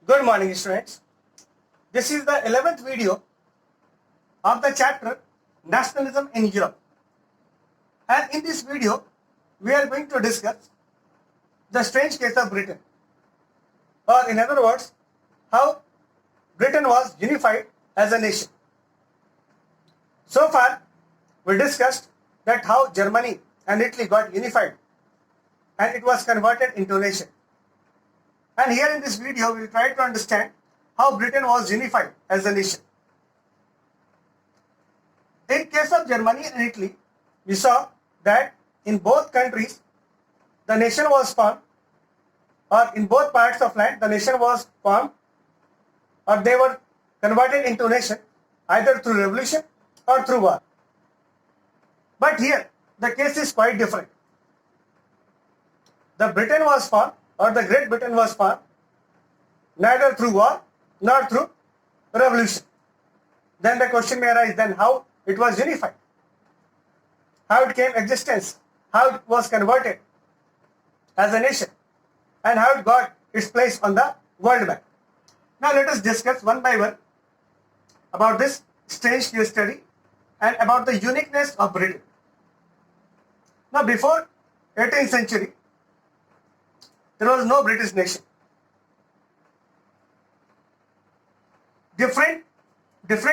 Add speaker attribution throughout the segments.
Speaker 1: Good morning, students. This is the 11th video of the chapter Nationalism in Europe. And in this video, we are going to discuss the strange case of Britain. Or in other words, how Britain was unified as a nation. So far, we discussed that how Germany and Italy got unified and it was converted into a nation. And here in this video, we will try to understand how Britain was unified as a nation. In case of Germany and Italy, we saw that in both countries, the nation was formed, or in both parts of land, the nation was formed, or they were converted into a nation either through revolution or through war. But here, the case is quite different. The Britain was formed, or the Great Britain was formed, neither through war nor through revolution. Then the question may arise, then how it was unified? How it came existence? How it was converted as a nation? And how it got its place on the world map? Now let us discuss one by one about this strange case study and about the uniqueness of Britain. Now before 18th century, there was no British nation. Different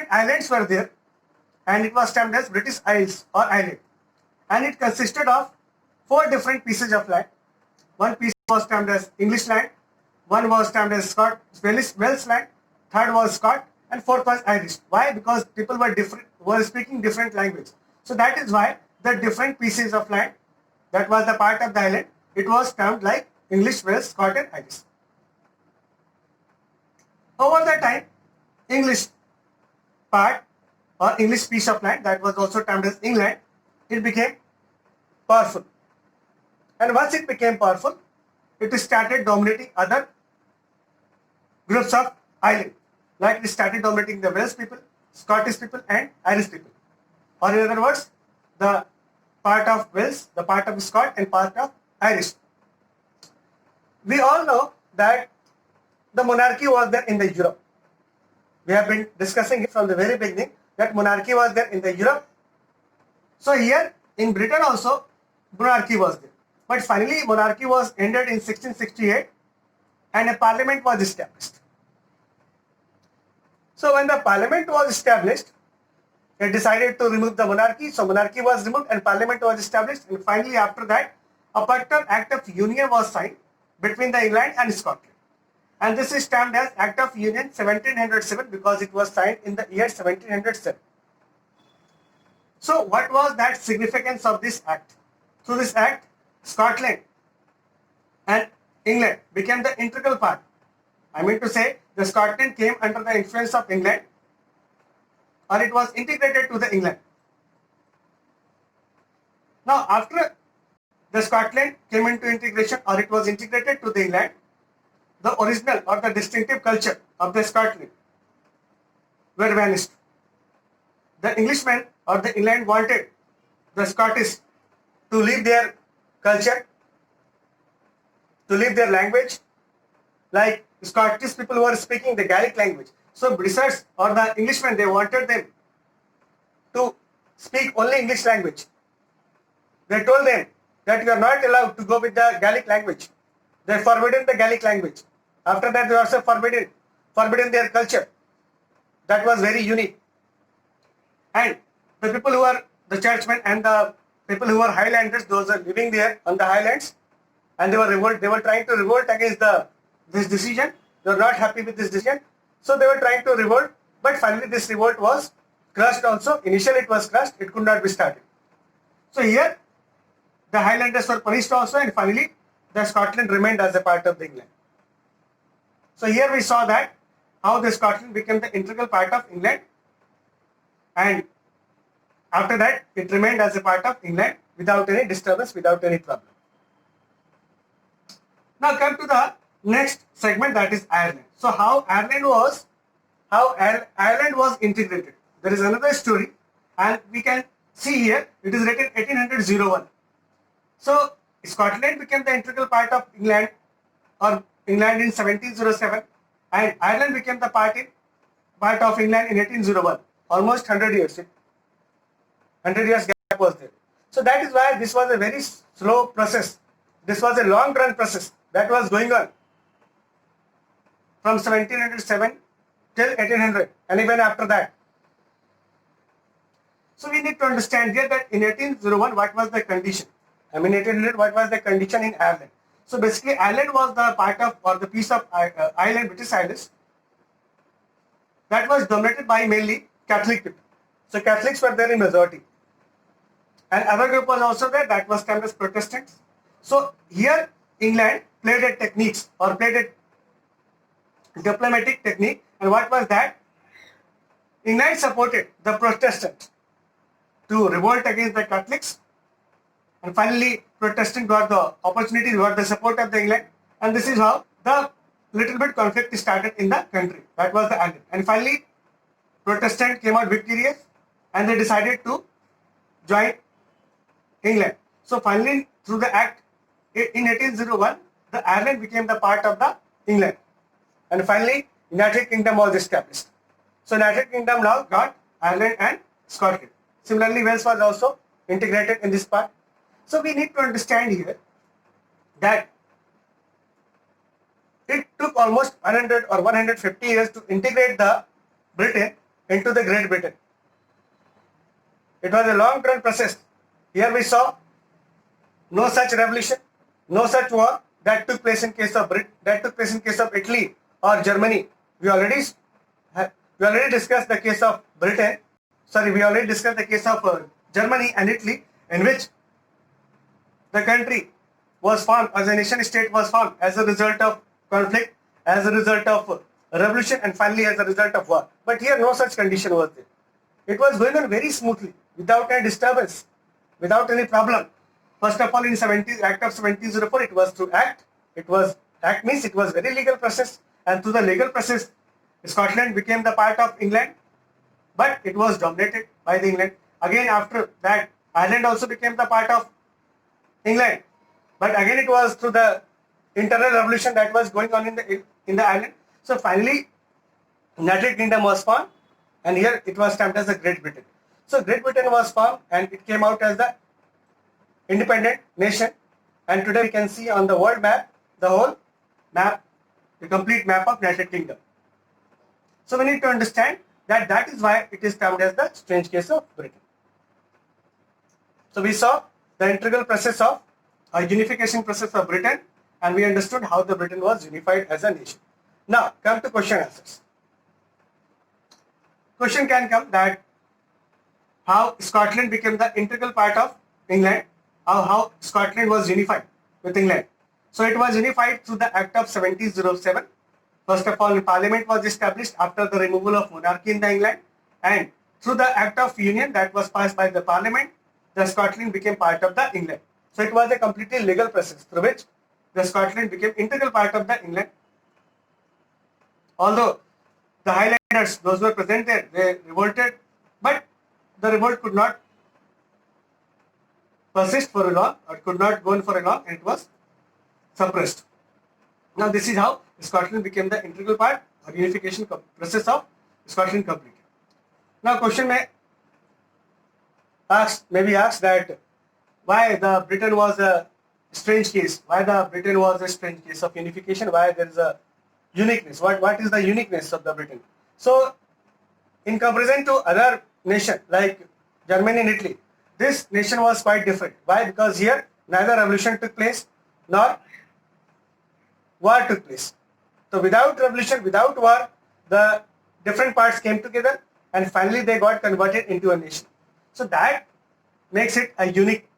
Speaker 1: islands were there, and it was termed as British Isles or island. And it consisted of 4 different pieces of land. One piece was termed as English land, one was termed as Welsh land, third was Scot, and fourth was Irish. Why? Because people were speaking different language. So that is why the different pieces of land that was the part of the island, it was termed like English, Welsh, Scot, and Irish. Over the time, English part or English piece of land that was also termed as England, it became powerful. And once it became powerful, it started dominating other groups of island. Like it started dominating the Welsh people, Scottish people, and Irish people. Or in other words, the part of Wales, the part of Scot, and part of Irish. We all know that the monarchy was there in the Europe. We have been discussing it from the very beginning that monarchy was there in the Europe. So here in Britain also monarchy was there. But finally monarchy was ended in 1668 and a parliament was established. So when the parliament was established, it decided to remove the monarchy. So monarchy was removed and parliament was established. And finally after that, a particular act of union was signed between the England and Scotland. And this is termed as Act of Union 1707 because it was signed in the year 1707. So what was that significance of this act? Through this act, Scotland and England became the integral part. I mean to say, the Scotland came under the influence of England, or it was integrated to the England. Now after the Scotland came into integration, or it was integrated to the England, the original or the distinctive culture of the Scotland were vanished. The Englishmen or the England wanted the Scottish to leave their culture, to leave their language, like Scottish people were speaking the Gaelic language. So Britishers or the Englishmen, they wanted them to speak only English language. They told them that you are not allowed to go with the Gaelic language. They forbidden the Gaelic language. After that, they also forbidden their culture. That was very unique. And the people who are the churchmen and the people who were Highlanders, those are living there on the highlands, and they were trying to revolt against this decision. They were not happy with this decision. So they were trying to revolt, but finally this revolt was crushed also. Initially it was crushed, it could not be started. So here, the Highlanders were punished also, and finally the Scotland remained as a part of England. So here we saw that how the Scotland became the integral part of England, and after that it remained as a part of England without any disturbance, without any problem. Now come to the next segment, that is Ireland. So how Ireland was integrated. There is another story, and we can see here it is written 1801. So Scotland became the integral part of England, or England in 1707, and Ireland became the part of England in 1801. Almost 100 years. 100 years gap was there. So that is why this was a very slow process. This was a long run process that was going on from 1707 till 1800 and even after that. So we need to understand here that in 1801 what was the condition? I mean 1800 what was the condition in Ireland? So basically Ireland was the part of or the piece of Ireland, British Isles, that was dominated by mainly Catholic people. So Catholics were there in majority. And other group was also there, that was termed as Protestants. So here England played a techniques or played a diplomatic technique, and what was that? England supported the Protestants to revolt against the Catholics, and finally Protestant got the opportunity, got the support of the England, and this is how the little bit conflict started in the country. That was the Ireland. And finally Protestant came out victorious and they decided to join England. So finally through the act in 1801 the Ireland became the part of the England, and finally United Kingdom was established. So United Kingdom now got Ireland and Scotland. Similarly Wales was also integrated in this part. So we need to understand here that it took almost 100 or 150 years to integrate the Britain into the Great Britain. It was a long run process. Here we saw no such revolution, no such war that took place in case of Italy or Germany. We already discussed the case of Britain. We already discussed the case of Germany and Italy, in which the country was formed as a nation state was formed as a result of conflict, as a result of revolution, and finally as a result of war. But here no such condition was there. It was going on very smoothly, without any disturbance, without any problem. First of all, in Act of 1704, it was through Act. Act means it was very legal process, and through the legal process, Scotland became the part of England, but it was dominated by the England. Again, after that, Ireland also became the part of England, but again it was through the internal revolution that was going on in the island. So finally, United Kingdom was formed, and here it was termed as the Great Britain. So Great Britain was formed, and it came out as the independent nation. And today we can see on the world map the whole map, the complete map of United Kingdom. So we need to understand that that is why it is termed as the strange case of Britain. So we saw the integral process of unification process of Britain, and we understood how the Britain was unified as a nation. Now come to question answers. Question can come that how Scotland became the integral part of England, how Scotland was unified with England. So it was unified through the Act of 1707. First of all, Parliament was established after the removal of monarchy in the England, and through the Act of Union that was passed by the Parliament, the Scotland became part of the England. So it was a completely legal process through which the Scotland became integral part of the England. Although the Highlanders, those who were present there, they revolted, but the revolt could not persist for a long, or could not go on for a long, and it was suppressed. Now this is how Scotland became the integral part or unification process of Scotland completed. Now question may be asked that why the Britain was a strange case, why the Britain was a strange case of unification, why there is a uniqueness, what is the uniqueness of the Britain. So in comparison to other nations like Germany and Italy, this nation was quite different. Why? Because here neither revolution took place nor war took place. So without revolution, without war, the different parts came together and finally they got converted into a nation. So that makes it a unique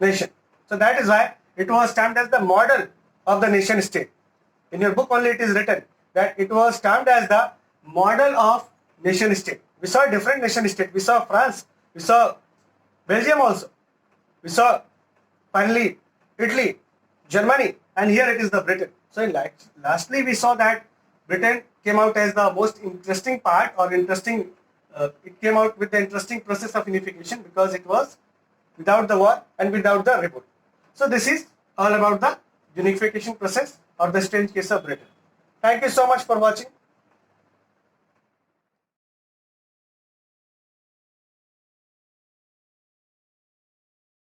Speaker 1: nation. So that is why it was termed as the model of the nation state. In your book only it is written that it was termed as the model of nation state. We saw different nation state. We saw France, we saw Belgium also, we saw finally Italy, Germany, and here it is the Britain. So lastly we saw that Britain came out as the most interesting part, or it came out with the interesting process of unification because it was without the war and without the revolt. So this is all about the unification process or the strange case of Britain. Thank you so much for watching.